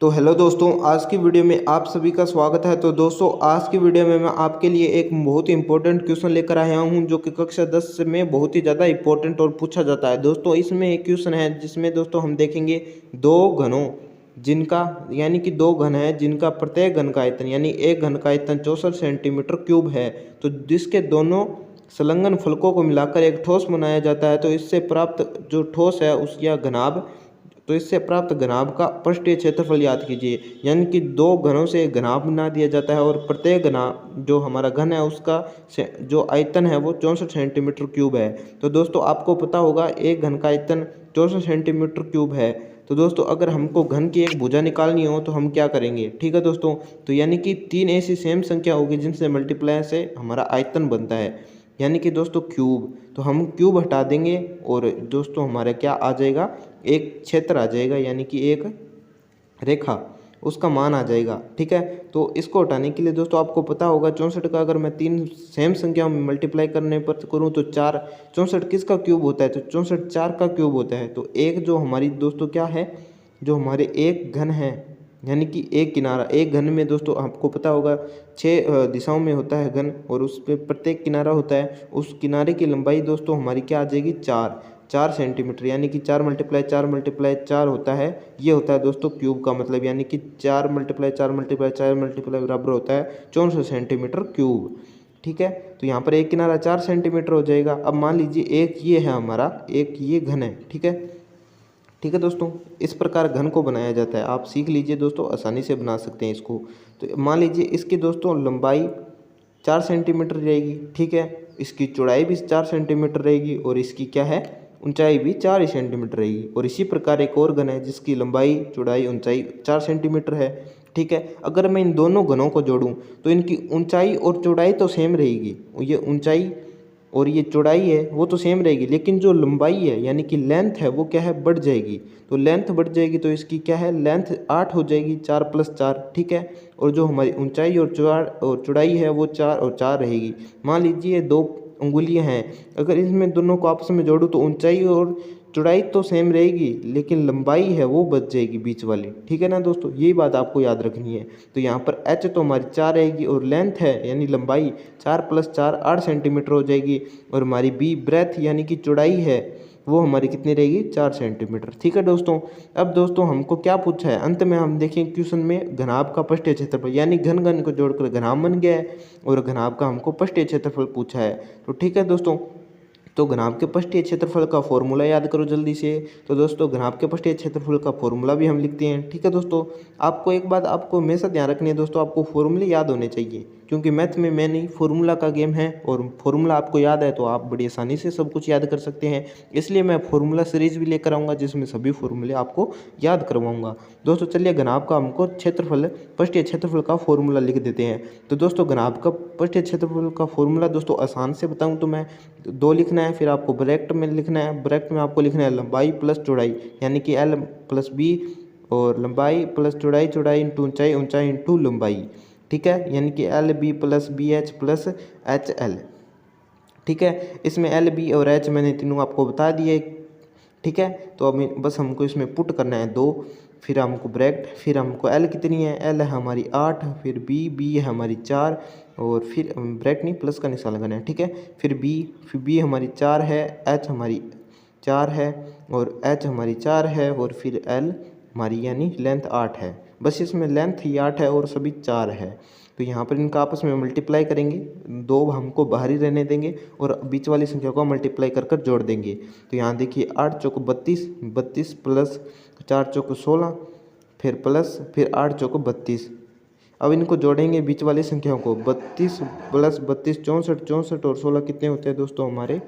तो हेलो दोस्तों, आज की वीडियो में आप सभी का स्वागत है। तो दोस्तों, आज की वीडियो में मैं आपके लिए एक बहुत ही इंपॉर्टेंट क्वेश्चन लेकर आया हूं, जो कि कक्षा 10 में बहुत ही ज़्यादा इंपॉर्टेंट और पूछा जाता है। दोस्तों, इसमें एक क्वेश्चन है जिसमें दोस्तों हम देखेंगे दो घनों जिनका यानी कि दो घन है जिनका प्रत्येक घन का आयतन यानी एक घन का आयतन 64 सेंटीमीटर क्यूब है। तो जिसके दोनों संलग्न फलकों को मिलाकर एक ठोस बनाया जाता है। तो इससे प्राप्त जो ठोस है उसका घनाभ इससे प्राप्त घनाभ का पृष्ठीय क्षेत्रफल याद कीजिए। यानी कि दो घनों से घनाभ बना दिया जाता है और प्रत्येक घनाभ जो हमारा घन है उसका जो आयतन है वो 64 सेंटीमीटर क्यूब है। तो दोस्तों, आपको पता होगा एक घन का आयतन 64 सेंटीमीटर क्यूब है। तो दोस्तों, अगर हमको घन की एक भुजा निकालनी हो तो हम क्या करेंगे? ठीक है दोस्तों, तो यानी कि तीन ऐसी सेम संख्या होगी जिनसे मल्टीप्लाई से हमारा आयतन बनता है, यानी कि दोस्तों क्यूब। तो हम क्यूब हटा देंगे और दोस्तों हमारा क्या आ जाएगा? एक क्षेत्र आ जाएगा, यानी कि एक रेखा, उसका मान आ जाएगा। ठीक है, तो इसको हटाने के लिए दोस्तों आपको पता होगा 64 का अगर मैं तीन सेम संख्या में मल्टीप्लाई करने पर करूँ तो 4, 64 किसका क्यूब होता है? तो 64 4 का क्यूब होता है। तो एक जो हमारी दोस्तों क्या है, जो हमारे एक घन है, यानी कि एक किनारा, एक घन में दोस्तों आपको पता होगा 6 दिशाओं में होता है घन, और उस पर प्रत्येक किनारा होता है। उस किनारे की लंबाई दोस्तों हमारी क्या आ जाएगी? 4 सेंटीमीटर, यानी कि 4 मल्टीप्लाई 4 मल्टीप्लाई 4 होता है। ये होता है दोस्तों क्यूब का मतलब, यानी कि 4 मल्टीप्लाई 4 मल्टीप्लाई 4 मल्टीप्लाई बराबर होता है 64 सेंटीमीटर क्यूब। ठीक है, तो यहाँ पर एक किनारा 4 सेंटीमीटर हो जाएगा। अब मान लीजिए एक ये है हमारा, एक ये घन है। ठीक है, ठीक है दोस्तों, इस प्रकार घन को बनाया जाता है। आप सीख लीजिए दोस्तों, आसानी से बना सकते हैं इसको। तो मान लीजिए इसकी दोस्तों लंबाई 4 सेंटीमीटर रहेगी। ठीक है, इसकी चौड़ाई भी 4 सेंटीमीटर रहेगी और इसकी क्या है? ऊंचाई भी 4 ही सेंटीमीटर रहेगी। और इसी प्रकार एक और घन है जिसकी लंबाई चौड़ाई ऊंचाई 4 सेंटीमीटर है। ठीक है, अगर मैं इन दोनों घनों को जोड़ूं तो इनकी ऊंचाई और चौड़ाई तो सेम रहेगी। ये ऊंचाई और ये चौड़ाई है वो तो सेम रहेगी, लेकिन जो लंबाई है यानी कि लेंथ है वो क्या है? बढ़ जाएगी। तो लेंथ बढ़ जाएगी तो इसकी क्या है? लेंथ 8 हो जाएगी, 4 + 4। ठीक है, और जो हमारी ऊंचाई और चौड़ाई है वो 4 और 4 रहेगी। मान लीजिए दो उंगलियां हैं, अगर इसमें दोनों को आपस में जोड़ूँ तो ऊंचाई और चौड़ाई तो सेम रहेगी, लेकिन लंबाई है वो बच जाएगी बीच वाली। ठीक है ना दोस्तों, यही बात आपको याद रखनी है। तो यहाँ पर h तो हमारी 4 रहेगी और लेंथ है यानी लंबाई 4 + 4 8 सेंटीमीटर हो जाएगी। और हमारी b ब्रेथ यानी कि चौड़ाई है वो हमारी कितनी रहेगी? 4 सेंटीमीटर। ठीक है दोस्तों, अब दोस्तों हमको क्या पूछा है? अंत में हम देखें क्वेश्चन में घनाभ का पृष्ठीय क्षेत्रफल, यानी घन घन को जोड़कर घनाभ बन गया है और घनाभ का हमको पृष्ठीय क्षेत्रफल पूछा है। तो ठीक है दोस्तों, तो घनाभ के पृष्ठीय क्षेत्रफल का फॉर्मूला याद करो जल्दी से। तो दोस्तों घनाभ के पृष्ठीय क्षेत्रफल का फॉर्मूला भी हम लिखते हैं। ठीक है दोस्तों, आपको एक बात आपको हमेशा ध्यान रखनी है दोस्तों, आपको फॉर्मूले याद होने चाहिए, क्योंकि मैथ में नहीं फॉर्मूला का गेम है। और फॉर्मूला आपको याद है तो आप बड़ी आसानी से सब कुछ याद कर सकते हैं। इसलिए मैं फॉर्मूला सीरीज भी लेकर आऊँगा जिसमें सभी फॉर्मूले आपको याद करवाऊँगा। दोस्तों चलिए घनाभ का हमको क्षेत्रफल पृष्ठीय क्षेत्रफल का फॉर्मूला लिख देते हैं। तो दोस्तों घनाभ का पृष्ठीय क्षेत्रफल का फॉर्मूला दोस्तों आसान से बताऊँ तो मैं 2 लिखना है, फिर आपको ब्रैकेट में लिखना है। ब्रैकेट में आपको लिखना है लंबाई प्लस चौड़ाई, यानी कि l + b, और लंबाई प्लस चौड़ाई, चौड़ाई इंटू ऊंचाई, ऊंचाई इंटू लंबाई। ठीक है, यानी कि LB + BH + HL। ठीक है, इसमें L, B और H मैंने तीनों आपको बता दिए। ठीक है, तो अब बस हमको इसमें पुट करना है 2, फिर हमको ब्रैकेट, फिर हमको L कितनी है? L है हमारी 8, फिर B है हमारी 4, और फिर ब्रैकेट नहीं प्लस का निशान लगाना है। ठीक है, फिर B हमारी 4 है, H हमारी 4 है और H हमारी 4 है, और फिर L हमारी यानी लेंथ 8 है। बस इसमें लेंथ ही 8 है और सभी 4 है। तो यहाँ पर इनका आपस में मल्टीप्लाई करेंगे, 2 हमको बाहर ही रहने देंगे और बीच वाली संख्या को मल्टीप्लाई कर जोड़ देंगे। तो यहाँ देखिए 8 चौक 32, 32 प्लस 4 चौक 16, फिर प्लस, फिर 8 चौक 32। अब इनको जोड़ेंगे बीच वाली संख्याओं को, 32 + 32 64, 64 और 16 कितने होते हैं दोस्तों हमारे?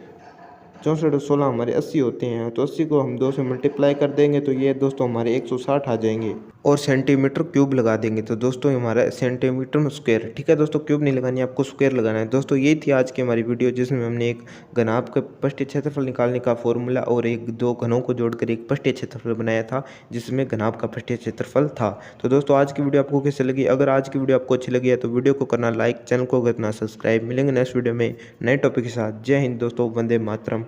64 और 16 हमारे 80 होते हैं। तो 80 को हम 2 से मल्टीप्लाई कर देंगे तो ये दोस्तों हमारे 160 आ जाएंगे, और सेंटीमीटर क्यूब लगा देंगे तो दोस्तों हमारा सेंटीमीटर स्क्वायर। ठीक है दोस्तों, क्यूब नहीं लगानी, आपको स्क्वायर लगाना है। दोस्तों यही थी आज की हमारी वीडियो, जिसमें हमने एक घनाभ का पृष्ठीय क्षेत्रफल निकालने का फॉर्मूला और एक दो घनों को जोड़कर एक पृष्ठीय क्षेत्रफल बनाया था, जिसमें घनाभ का पृष्ठीय क्षेत्रफल था। तो दोस्तों आज की वीडियो आपको कैसे लगी? अगर आज की वीडियो आपको अच्छी लगी है तो वीडियो को करना लाइक, चैनल को करना सब्सक्राइब। मिलेंगे नेक्स्ट वीडियो में नए टॉपिक के साथ। जय हिंद दोस्तों, वंदे मातरम।